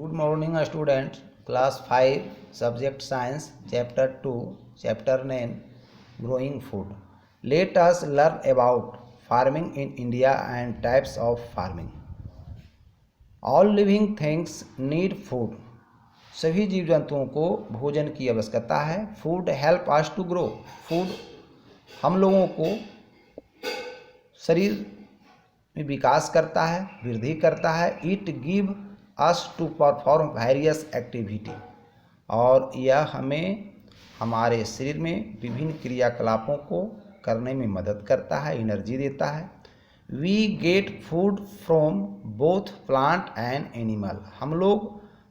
Good morning students, class 5, subject science, chapter 2, chapter name, growing food. Let us learn about farming in India and types of farming. All living things need food. सभी जीव जंतुओं को भोजन की आवश्यकता है. Food help us to grow. Food हम लोगों को शरीर में विकास करता है, वृद्धि करता है. It give us to perform various activity. और यह हमें हमारे शरीर में विभिन्न क्रियाकलापों को करने में मदद करता है, एनर्जी देता है. We get food from both plant and animal. हम लोग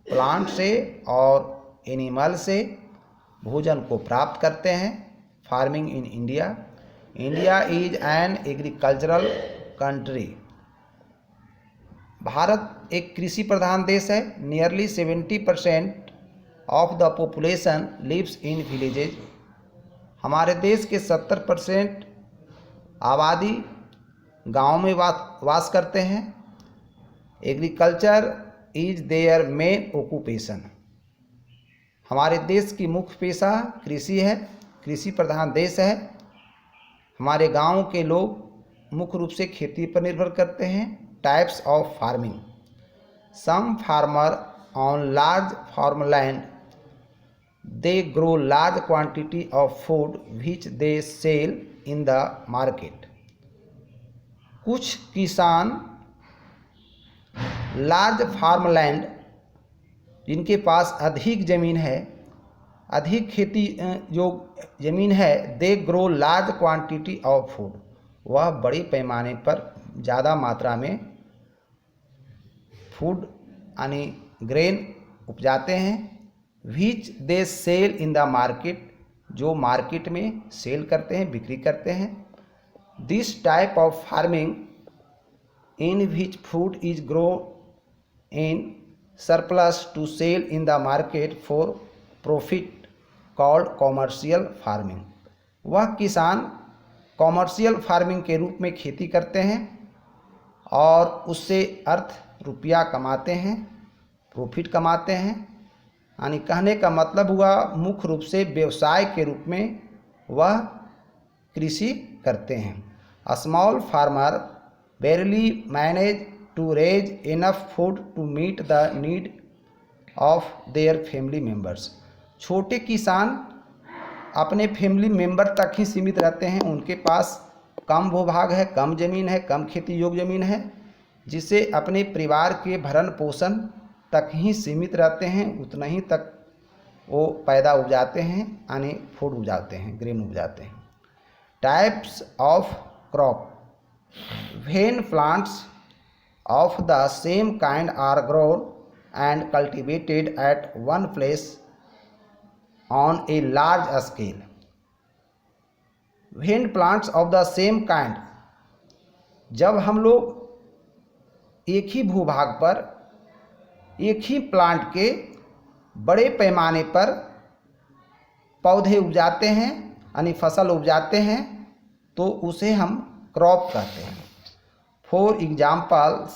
प्लांट से और एनिमल से भोजन को प्राप्त करते हैं. Farming in India. India is an agricultural country. Bharat एक कृषि प्रधान देश है. Nearly 70% of the population lives in villages. हमारे देश के 70% आबादी गांव में वास करते हैं. Agriculture is their main occupation. हमारे देश की मुख्य पेशा कृषि है. कृषि प्रधान देश है. हमारे गांव के लोग मुख्य रूप से खेती पर निर्भर करते हैं. Types of farming. Some farmer on large farmland they grow large quantity of food which they sell in the market. कुछ किसान लार्ज फार्मलैंड जिनके पास अधिक ज़मीन है, अधिक खेती जो ज़मीन है, दे grow large quantity of food. वह बड़े पैमाने पर ज़्यादा मात्रा में फूड यानी ग्रेन उपजाते हैं. Which they sell in the market, जो मार्केट में सेल करते हैं, बिक्री करते हैं. This type of farming in which food is grow in surplus to sell in the market for profit called commercial farming. वह किसान कॉमर्शियल फार्मिंग के रूप में खेती करते हैं और उससे रुपया कमाते हैं, प्रॉफिट कमाते हैं. यानी कहने का मतलब हुआ मुख्य रूप से व्यवसाय के रूप में वह कृषि करते हैं. A small farmer barely manage to raise enough food to meet the need of their family members. छोटे किसान अपने फैमिली मेंबर तक ही सीमित रहते हैं. उनके पास कम भूभाग है, कम ज़मीन है, कम खेती योग्य ज़मीन है, जिससे अपने परिवार के भरण पोषण तक ही सीमित रहते हैं. उतना ही तक वो पैदा उपजाते हैं, यानी फूड उपजाते हैं, ग्रेन उपजाते हैं. Types of crop. When plants of the same kind are grown and cultivated at one place on a large scale. When plants of the same kind, जब हम लोग एक ही भूभाग पर एक ही प्लांट के बड़े पैमाने पर पौधे उपजाते हैं, यानी फसल उपजाते हैं, तो उसे हम क्रॉप कहते हैं. For examples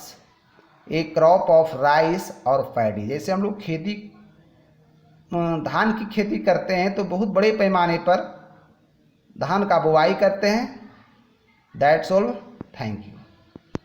A crop of rice और पैडी. जैसे हम लोग खेती धान की खेती करते हैं तो बहुत बड़े पैमाने पर धान का बुआई करते हैं. That's all. Thank you.